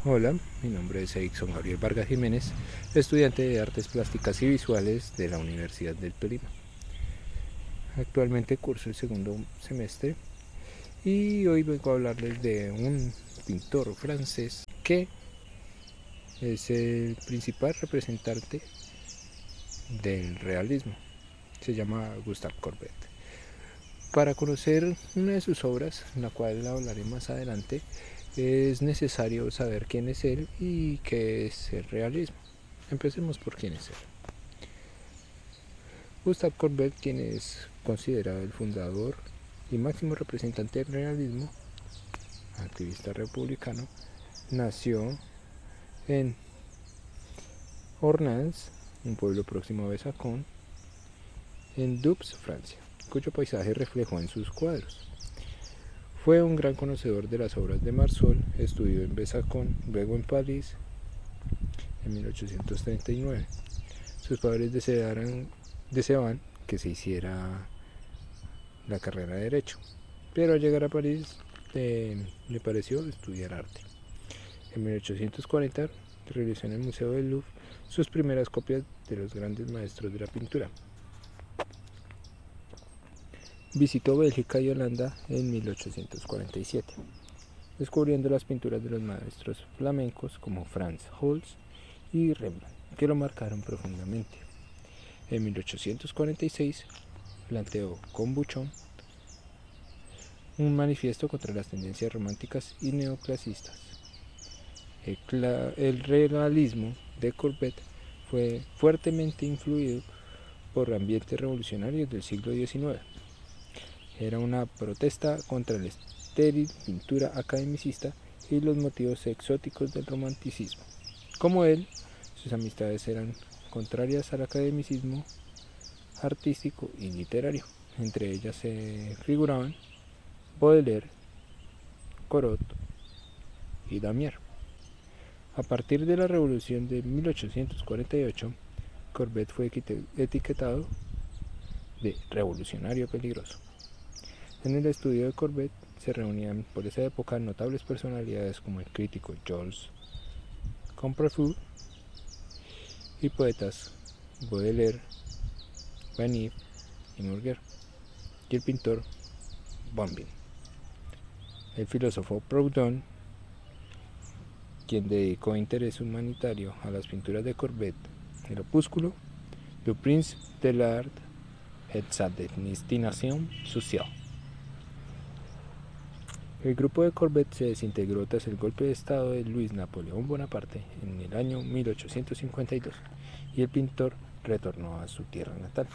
Hola, mi nombre es Edson Gabriel Vargas Jiménez, estudiante de Artes Plásticas y Visuales de la Universidad del Tolima. Actualmente curso el segundo semestre y hoy vengo a hablarles de un pintor francés que es el principal representante del realismo. Se llama Gustave Courbet. Para conocer una de sus obras, la cual hablaré más adelante, es necesario saber quién es él y qué es el realismo. Empecemos por quién es él. Gustave Courbet, quien es considerado el fundador y máximo representante del realismo, activista republicano, nació en Ornans, un pueblo próximo a Besançon, en Doubs, Francia, cuyo paisaje reflejó en sus cuadros. Fue un gran conocedor de las obras de Marsol, estudió en Besançon, luego en París en 1839. Sus padres deseaban que se hiciera la carrera de Derecho, pero al llegar a París le pareció estudiar arte. En 1840 realizó en el Museo del Louvre sus primeras copias de los grandes maestros de la pintura. Visitó Bélgica y Holanda en 1847, descubriendo las pinturas de los maestros flamencos como Frans Hals y Rembrandt, que lo marcaron profundamente. En 1846 planteó con Buchon un manifiesto contra las tendencias románticas y neoclasistas. El realismo de Courbet fue fuertemente influido por ambientes revolucionarios del siglo XIX. Era una protesta contra la estéril pintura academicista y los motivos exóticos del romanticismo. Como él, sus amistades eran contrarias al academicismo artístico y literario. Entre ellas se figuraban Baudelaire, Corot y Damier. A partir de la Revolución de 1848, Courbet fue etiquetado de revolucionario peligroso. En el estudio de Courbet se reunían por esa época notables personalidades como el crítico Jules Comperfoy y poetas Baudelaire, Vanille y Murger, y el pintor Bombin. El filósofo Proudhon, quien dedicó interés humanitario a las pinturas de Courbet, el opúsculo Le Prince de l'Art et sa destination sociale. El grupo de Courbet se desintegró tras el golpe de estado de Luis Napoleón Bonaparte en el año 1852 y el pintor retornó a su tierra natal.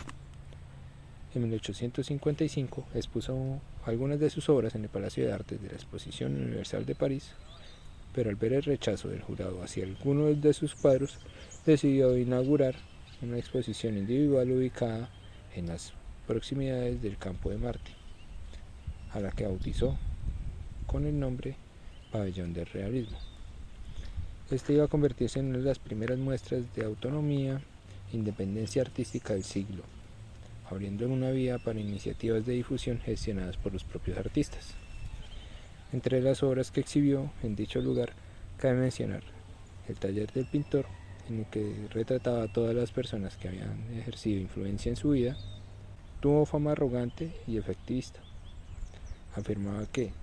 En 1855 expuso algunas de sus obras en el Palacio de Artes de la Exposición Universal de París, pero al ver el rechazo del jurado hacia algunos de sus cuadros, decidió inaugurar una exposición individual ubicada en las proximidades del Campo de Marte, a la que bautizó con el nombre Pabellón del Realismo. Este iba a convertirse en una de las primeras muestras de autonomía e independencia artística del siglo, abriendo una vía para iniciativas de difusión gestionadas por los propios artistas. Entre las obras que exhibió en dicho lugar cabe mencionar el taller del pintor, en el que retrataba a todas las personas que habían ejercido influencia en su vida. Tuvo fama arrogante y efectivista. Afirmaba que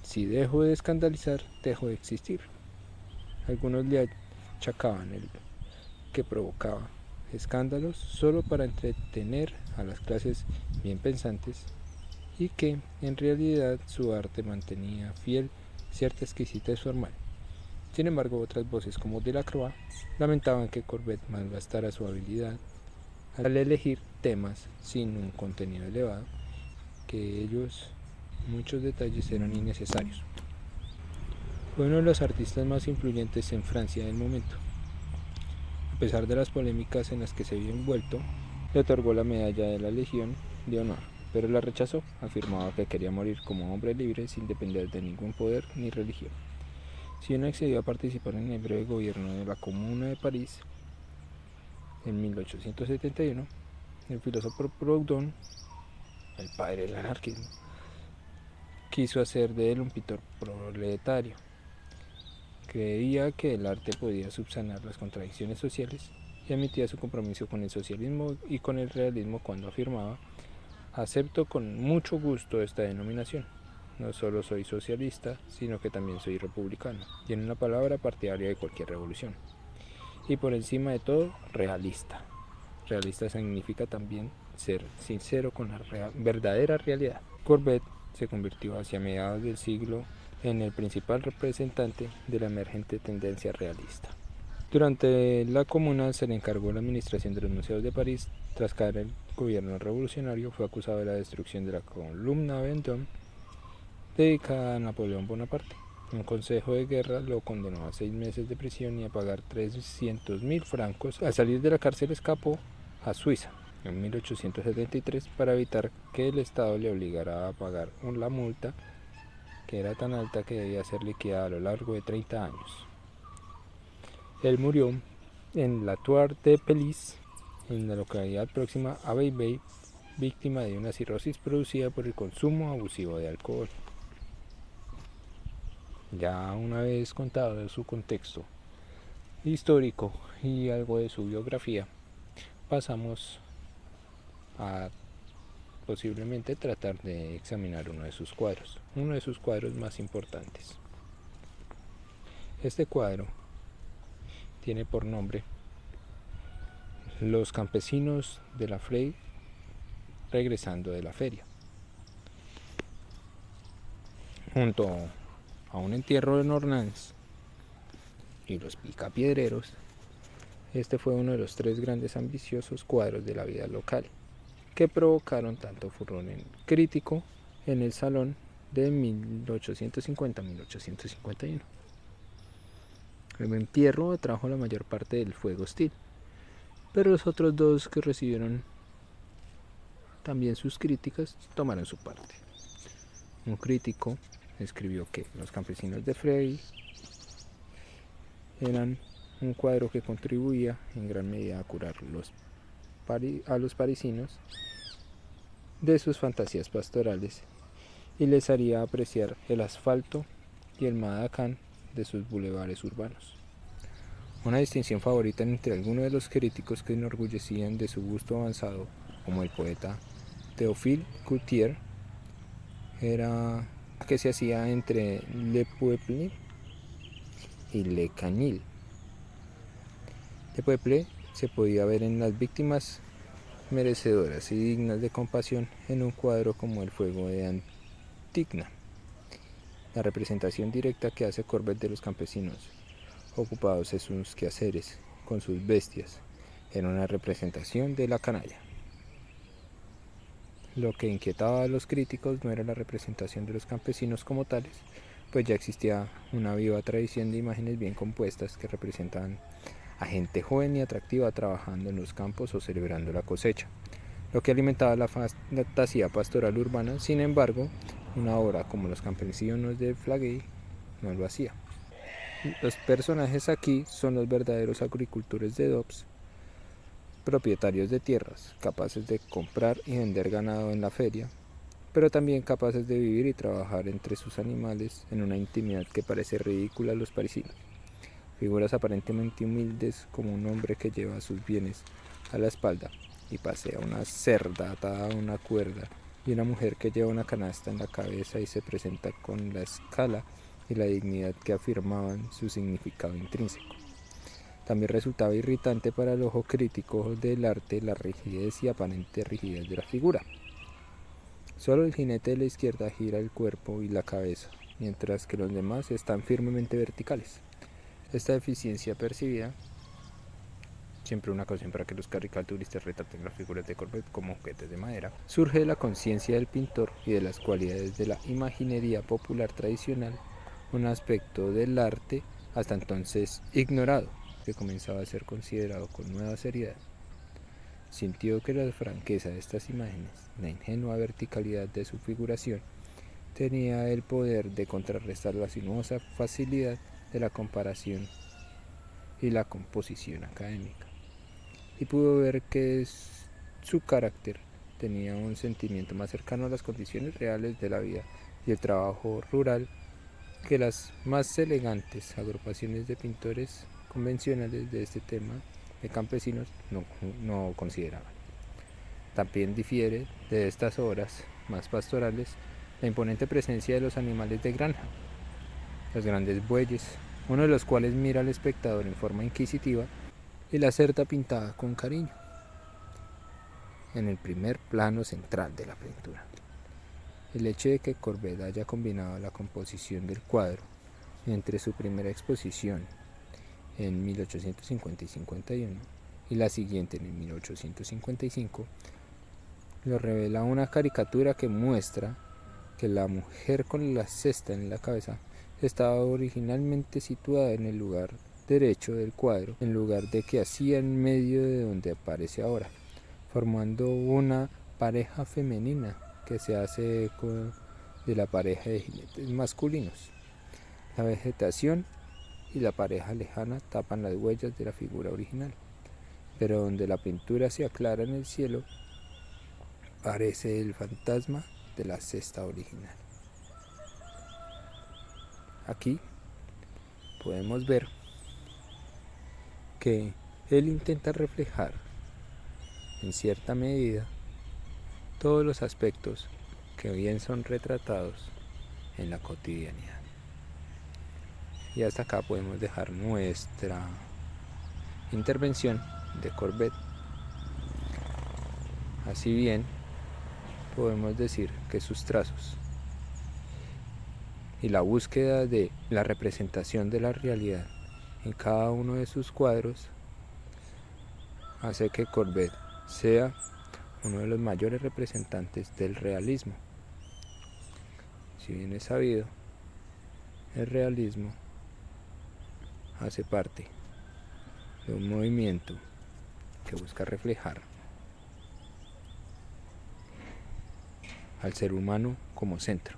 si dejo de escandalizar, dejo de existir. Algunos le achacaban el que provocaba escándalos solo para entretener a las clases bien pensantes y que en realidad su arte mantenía fiel cierta exquisitez formal. Sin embargo, otras voces como Delacroix lamentaban que Courbet malgastara su habilidad al elegir temas sin un contenido elevado, que muchos detalles eran innecesarios. Fue uno de los artistas más influyentes en Francia del momento. A pesar de las polémicas en las que se vio envuelto, le otorgó la medalla de la Legión de Honor, pero la rechazó. Afirmaba que quería morir como hombre libre sin depender de ningún poder ni religión. Si bien accedió a participar en el breve gobierno de la Comuna de París en 1871, el filósofo Proudhon, el padre del anarquismo, quiso hacer de él un pintor proletario, Creía que el arte podía subsanar las contradicciones sociales y admitía su compromiso con el socialismo y con el realismo cuando afirmaba: acepto con mucho gusto esta denominación. No solo soy socialista, sino que también soy republicano, y en una palabra, partidaria de cualquier revolución. Y por encima de todo, realista. Realista significa también ser sincero con la verdadera realidad. Courbet se convirtió hacia mediados del siglo en el principal representante de la emergente tendencia realista. Durante la Comuna se le encargó la administración de los museos de París. Tras caer el gobierno revolucionario, fue acusado de la destrucción de la columna Vendôme dedicada a Napoleón Bonaparte. Un consejo de guerra lo condenó a 6 meses de prisión y a pagar 300.000 francos. Al salir de la cárcel escapó a Suiza en 1873 para evitar que el Estado le obligara a pagar la multa, que era tan alta que debía ser liquidada a lo largo de 30 años. Él murió en La Tour-de-Pelisse, en la localidad próxima a Vevey, víctima de una cirrosis producida por el consumo abusivo de alcohol. Ya una vez contado su contexto histórico y algo de su biografía, pasamos a posiblemente tratar de examinar uno de sus cuadros más importantes. Este cuadro tiene por nombre Los campesinos de la Frey regresando de la feria. Junto a un entierro de Nornans y los picapiedreros, este fue uno de los 3 grandes ambiciosos cuadros de la vida local, que provocaron tanto furor crítico en el Salón de 1850-1851. El entierro atrajo la mayor parte del fuego hostil, pero los otros 2 que recibieron también sus críticas tomaron su parte. Un crítico escribió que Los campesinos de Frey eran un cuadro que contribuía en gran medida a curar a los parisinos de sus fantasías pastorales y les haría apreciar el asfalto y el Madacán de sus bulevares urbanos. Una distinción favorita entre algunos de los críticos que enorgullecían de su gusto avanzado, como el poeta Théophile Gautier, era que se hacía entre Le Peuple y Le Canil. Le Peuple se podía ver en las víctimas merecedoras y dignas de compasión en un cuadro como El fuego de Antigna. La representación directa que hace Courbet de los campesinos ocupados en sus quehaceres con sus bestias era una representación de la canalla. Lo que inquietaba a los críticos no era la representación de los campesinos como tales, pues ya existía una viva tradición de imágenes bien compuestas que representaban a gente joven y atractiva trabajando en los campos o celebrando la cosecha, lo que alimentaba la fantasía pastoral urbana. Sin embargo, una obra como Los campesinos de Flagey no lo hacía. Los personajes aquí son los verdaderos agricultores de Dobbs, propietarios de tierras, capaces de comprar y vender ganado en la feria, pero también capaces de vivir y trabajar entre sus animales en una intimidad que parece ridícula a los parisinos. Figuras aparentemente humildes, como un hombre que lleva sus bienes a la espalda y pasea una cerda atada a una cuerda, y una mujer que lleva una canasta en la cabeza y se presenta con la escala y la dignidad que afirmaban su significado intrínseco. También resultaba irritante para el ojo crítico del arte la rigidez y aparente rigidez de la figura. Solo el jinete de la izquierda gira el cuerpo y la cabeza, mientras que los demás están firmemente verticales. Esta deficiencia percibida, siempre una ocasión para que los caricaturistas retraten las figuras de Courbet como objetos de madera, surge de la conciencia del pintor y de las cualidades de la imaginería popular tradicional, un aspecto del arte hasta entonces ignorado, que comenzaba a ser considerado con nueva seriedad. Sintió que la franqueza de estas imágenes, la ingenua verticalidad de su figuración, tenía el poder de contrarrestar la sinuosa facilidad de la comparación y la composición académica, y pudo ver que su carácter tenía un sentimiento más cercano a las condiciones reales de la vida y el trabajo rural que las más elegantes agrupaciones de pintores convencionales de este tema de campesinos no consideraban. También difiere de estas obras más pastorales la imponente presencia de los animales de granja, los grandes bueyes, uno de los cuales mira al espectador en forma inquisitiva, y la cerda pintada con cariño en el primer plano central de la pintura. El hecho de que Courbet haya combinado la composición del cuadro entre su primera exposición en 1850 y 51 y la siguiente en 1855 lo revela una caricatura que muestra que la mujer con la cesta en la cabeza estaba originalmente situada en el lugar derecho del cuadro, en lugar de que hacía en medio de donde aparece ahora, formando una pareja femenina que se hace eco de la pareja de jinetes masculinos. La vegetación y la pareja lejana tapan las huellas de la figura original, pero donde la pintura se aclara en el cielo, parece el fantasma de la cesta original. Aquí podemos ver que él intenta reflejar en cierta medida todos los aspectos que bien son retratados en la cotidianidad. Y hasta acá podemos dejar nuestra intervención de Courbet. Así bien, podemos decir que sus trazos y la búsqueda de la representación de la realidad en cada uno de sus cuadros hace que Courbet sea uno de los mayores representantes del realismo. Si bien es sabido, el realismo hace parte de un movimiento que busca reflejar al ser humano como centro,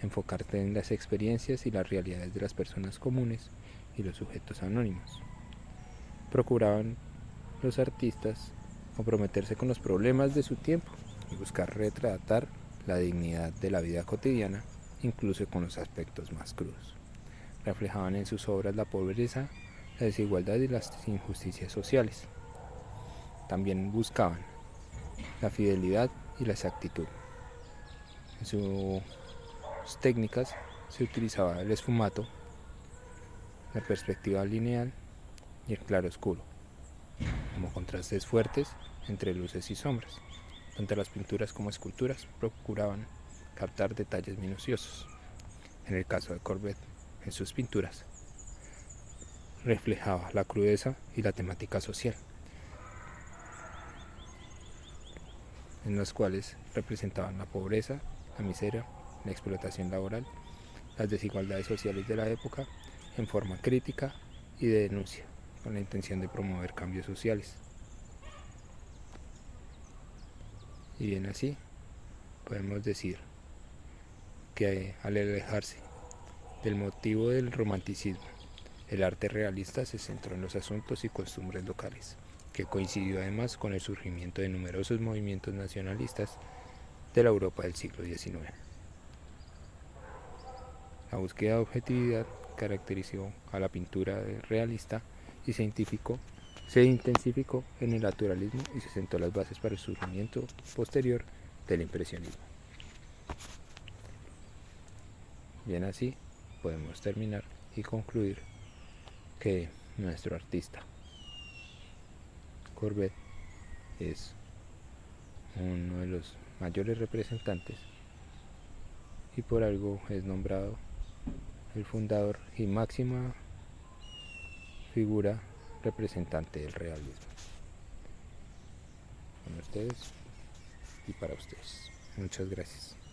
enfocarte en las experiencias y las realidades de las personas comunes y los sujetos anónimos. Procuraban los artistas comprometerse con los problemas de su tiempo y buscar retratar la dignidad de la vida cotidiana, incluso con los aspectos más crudos. Reflejaban en sus obras la pobreza, la desigualdad y las injusticias sociales. También buscaban la fidelidad y la exactitud. En sus técnicas se utilizaba el esfumato, la perspectiva lineal y el claroscuro, como contrastes fuertes entre luces y sombras. Tanto las pinturas como esculturas procuraban captar detalles minuciosos. En el caso de Courbet, en sus pinturas, reflejaba la crudeza y la temática social, en las cuales representaban la pobreza, la miseria, la explotación laboral, las desigualdades sociales de la época, en forma crítica y de denuncia, con la intención de promover cambios sociales. Y bien así, podemos decir que al alejarse del motivo del romanticismo, el arte realista se centró en los asuntos y costumbres locales, que coincidió además con el surgimiento de numerosos movimientos nacionalistas de la Europa del siglo XIX. La búsqueda de objetividad caracterizó a la pintura realista y se intensificó en el naturalismo y se sentó las bases para el surgimiento posterior del impresionismo. Bien así, podemos terminar y concluir que nuestro artista Courbet es uno de los mayores representantes y por algo es nombrado el fundador y máxima figura representante del realismo. Con ustedes y para ustedes. Muchas gracias.